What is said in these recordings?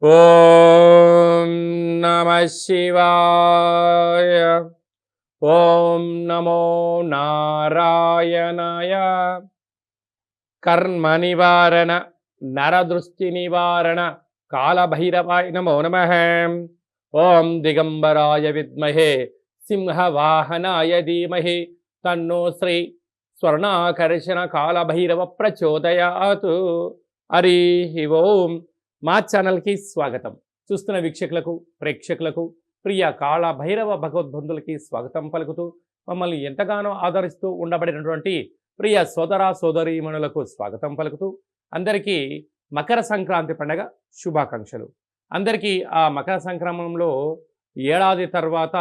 ఓం నమః శివాయ. ఓం నమో నారాయణాయ. కర్మ నివారణ నరదృష్టి నివారణ కాళభైరవాయ నమో నమః. ఓం దిగంబరాయ విద్మహే సింహవాహనాయ ధీమహి తన్నో శ్రీ స్వర్ణాకర్షణ కాళభైరవ ప్రచోదయాతు. హరి ఓం. మా ఛానల్కి స్వాగతం. చూస్తున్న వీక్షకులకు ప్రేక్షకులకు ప్రియ కాళభైరవ భగవద్బంధులకి స్వాగతం పలుకుతూ మమ్మల్ని ఎంతగానో ఆదరిస్తూ ఉండబడినటువంటి ప్రియ సోదర సోదరీమణులకు స్వాగతం పలుకుతూ అందరికీ మకర సంక్రాంతి పండగ శుభాకాంక్షలు. అందరికీ ఆ మకర సంక్రమణంలో ఏడాది తర్వాత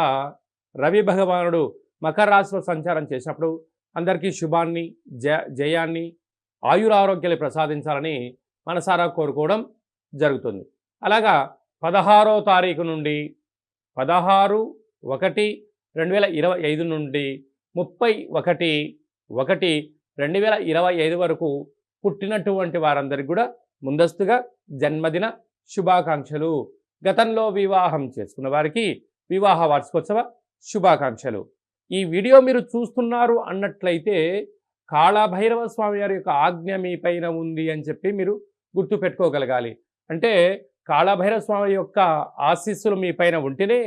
రవి భగవానుడు మకర రాశిలో సంచారం చేసినప్పుడు అందరికీ శుభాన్ని జయాన్ని ఆయురారోగ్యాలు ప్రసాదించాలని మనసారా కోరుకోవడం జరుగుతుంది. అలాగా 16వ తారీఖు నుండి 16/1/2025 నుండి 31/1/2025 వరకు పుట్టినటువంటి వారందరికీ కూడా ముందస్తుగా జన్మదిన శుభాకాంక్షలు. గతంలో వివాహం చేసుకున్న వారికి వివాహ వార్షికోత్సవ శుభాకాంక్షలు. ఈ వీడియో మీరు చూస్తున్నారు అన్నట్లయితే కాళభైరవ స్వామి వారి యొక్క ఆజ్ఞ మీ పైన ఉంది అని చెప్పి మీరు గుర్తు పెట్టుకోగలగాలి. అంటే కాళభైరవ స్వామి యొక్క ఆశీస్సులు మీ పైన ఉంటేనే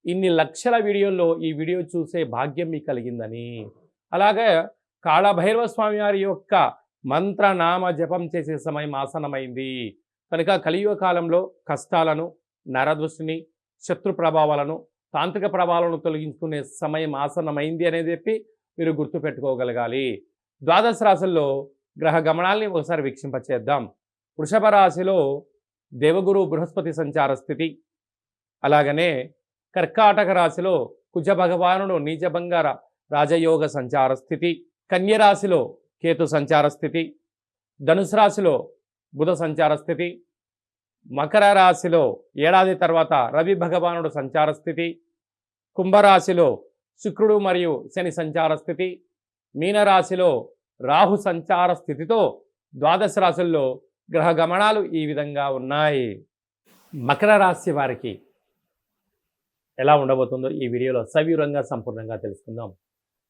ఇన్ని లక్షల వీడియోల్లో ఈ వీడియో చూసే భాగ్యం మీకు కలిగిందని. అలాగే కాళభైరవ స్వామి వారి యొక్క మంత్రనామ జపం చేసే సమయం ఆసనమైంది కనుక కలియుగ కాలంలో కష్టాలను, నరదృష్టిని, శత్రు ప్రభావాలను, తాంత్రిక ప్రభావాలను తొలగించుకునే సమయం ఆసనమైంది అనేది చెప్పి మీరు గుర్తుపెట్టుకోగలగాలి. ద్వాదశ రాశుల్లో గ్రహ గమనాల్ని ఒకసారి వీక్షింపచేద్దాం. వృషభ రాశిలో దేవగురు బృహస్పతి సంచార స్థితి, అలాగనే కర్కాటక రాశిలో కుజ భగవానుడు నీచభంగ రాజయోగ సంచార స్థితి, కన్య రాశిలో కేతు సంచార స్థితి, ధనుసు రాశిలో బుధ సంచార స్థితి, మకర రాశిలో ఏడాది తర్వాత రవి భగవానుడు సంచార స్థితి, కుంభరాశిలో శుక్రుడు మరియు శని సంచార స్థితి, మీనరాశిలో రాహు సంచార స్థితితో ద్వాదశ రాశుల్లో గ్రహ గమనాలు ఈ విధంగా ఉన్నాయి. మకర రాశి వారికి ఎలా ఉండబోతుందో ఈ వీడియోలో సవివరంగా సంపూర్ణంగా తెలుసుకుందాం.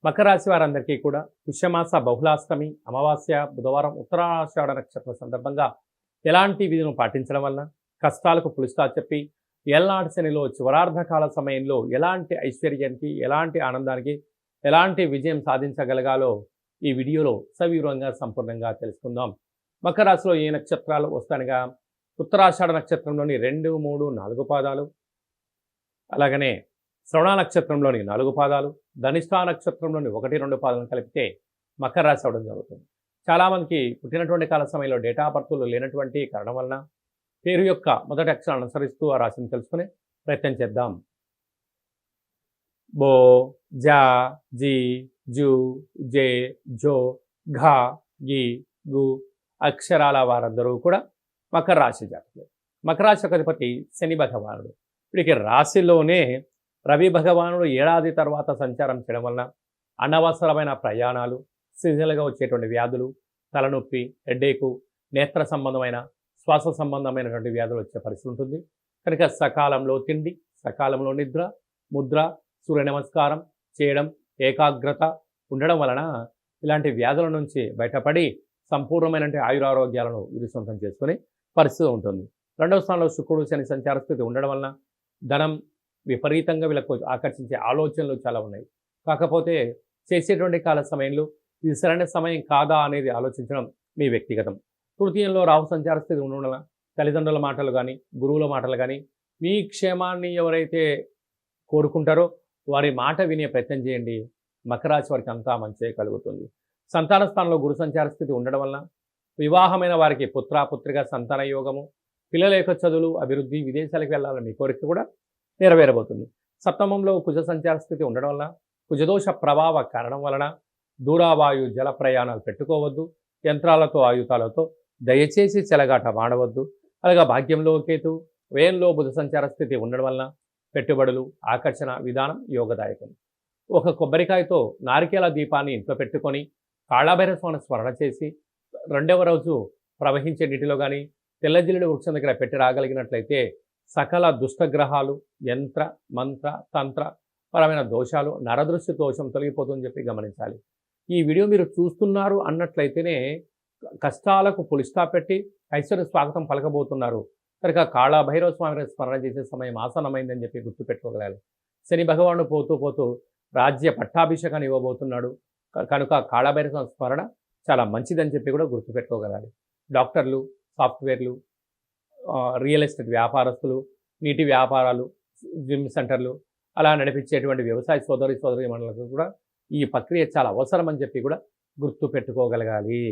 మకర రాశి వారందరికీ కూడా పుష్యమాస బహుళాష్టమి అమావాస్య బుధవారం ఉత్తరాషాఢ నక్షత్రం సందర్భంగా ఎలాంటి విధులను పాటించడం వలన కష్టాలకు పులుస్తా చెప్పి ఏళ్నాటి శనిలో చివరార్ధకాల సమయంలో ఎలాంటి ఐశ్వర్యానికి, ఎలాంటి ఆనందానికి, ఎలాంటి విజయం సాధించగలగాలో ఈ వీడియోలో సవివరంగా సంపూర్ణంగా తెలుసుకుందాం. మకర రాశిలో ఏ నక్షత్రాలు వస్తానగా ఉత్తరాషాఢ నక్షత్రంలోని 2, 3, 4 పాదాలు, అలాగనే శ్రవణ నక్షత్రంలోని 4 పాదాలు, ధనిష్ఠా నక్షత్రంలోని 1, 2 పాదాలను కలిపితే మకర రాశి అవడం జరుగుతుంది. చాలామందికి పుట్టినటువంటి కాల సమయంలో డేటా బర్త్లు లేనటువంటి కారణం వలన పేరు యొక్క మొదటి అక్షరాన్ని అనుసరిస్తూ ఆ రాశిని తెలుసుకునే ప్రయత్నం చేద్దాం. బో, జా, జీ, జూ, జే, జో, ఘా, గి, గు అక్షరాల వారందరూ కూడా మకర రాశి జాతకులు. మకర రాశి అధిపతి శని భగవానుడు. వీడికి రాశిలోనే రవి భగవానుడు ఏడాది తర్వాత సంచారం చేయడం వలన అనవసరమైన ప్రయాణాలు, సీజనల్గా వచ్చేటువంటి వ్యాధులు, తలనొప్పి, హెడ్ఏకు, నేత్ర సంబంధమైన, శ్వాస సంబంధమైనటువంటి వ్యాధులు వచ్చే పరిస్థితి ఉంటుంది. కనుక సకాలంలో తిండి, సకాలంలో నిద్ర, ముద్ర, సూర్య నమస్కారం చేయడం, ఏకాగ్రత ఉండడం వలన ఇలాంటి వ్యాధుల నుంచి బయటపడి సంపూర్ణమైన ఆయురారోగ్యాలను వీరు సొంతం చేసుకునే పరిస్థితి ఉంటుంది. రెండవ స్థానంలో శుక్రుడు శని సంచార స్థితి ఉండడం వలన ధనం విపరీతంగా వీళ్ళకు ఆకర్షించే ఆలోచనలు చాలా ఉన్నాయి. కాకపోతే చేసేటువంటి కాల సమయంలో ఇది సరైన సమయం కాదా అనేది ఆలోచించడం మీ వ్యక్తిగతం. తృతీయంలో రాహు సంచార స్థితి ఉండడం వలన తల్లిదండ్రుల మాటలు కానీ, గురువుల మాటలు కానీ, మీ క్షేమాన్ని ఎవరైతే కోరుకుంటారో వారి మాట వినే ప్రయత్నం చేయండి. మకర రాశి వారికి అంతా మంచి కలుగుతుంది. సంతాన స్థానంలో గురు సంచార స్థితి ఉండడం వలన వివాహమైన వారికి పుత్రిక సంతాన యోగము, పిల్లల యొక్క చదువులు, అభివృద్ధి, విదేశాలకు వెళ్ళాలని మీ కోరిక కూడా నెరవేరబోతుంది. సప్తమంలో కుజ సంచార స్థితి ఉండడం వలన కుజదోష ప్రభావ కారణం వలన దూరావాయు జల ప్రయాణాలు పెట్టుకోవద్దు. యంత్రాలతో, ఆయుధాలతో దయచేసి చెలగాట మాడవద్దు. అలాగా భాగ్యంలో కేతు, వ్యయంలో బుధ సంచార స్థితి ఉండడం వలన పెట్టుబడులు, ఆకర్షణ విధానం యోగదాయకం. ఒక కొబ్బరికాయతో నారికేల దీపాన్ని ఇంట్లో పెట్టుకొని కాళభైరవ స్వామిని స్మరణ చేసి రెండవ రోజు ప్రవహించే నీటిలో కానీ తెల్లజిల్లుడు వృక్షం దగ్గర పెట్టి రాగలిగినట్లయితే సకల దుష్టగ్రహాలు, యంత్ర మంత్ర తంత్ర పరమైన దోషాలు, నరదృష్టి దోషం తొలగిపోతుందని చెప్పి గమనించాలి. ఈ వీడియో మీరు చూస్తున్నారు అన్నట్లయితేనే కష్టాలకు పులిస్టాప్ పెట్టి ఐశ్వర్య స్వాగతం పలకబోతున్నారు కనుక కాళభైరవ స్వామిని స్మరణ చేసే సమయం ఆసన్నమైందని చెప్పి గుర్తుపెట్టుకోగలాలి. శని భగవానుడు పోతూ పోతూ రాజ్య పట్టాభిషేకాన్ని ఇవ్వబోతున్నాడు కనుక కాళభైరవ స్మరణ చాలా మంచిదని చెప్పి కూడా గుర్తుపెట్టుకోగలాలి. డాక్టర్లు, సాఫ్ట్వేర్లు, రియల్ ఎస్టేట్ వ్యాపారస్తులు, నీటి వ్యాపారాలు, జిమ్ సెంటర్లు అలా నడిపించేటువంటి వ్యవసాయ సోదరి మండలకు కూడా ఈ ప్రక్రియ చాలా అవసరం అని చెప్పి కూడా గుర్తుపెట్టుకోగలగాలి.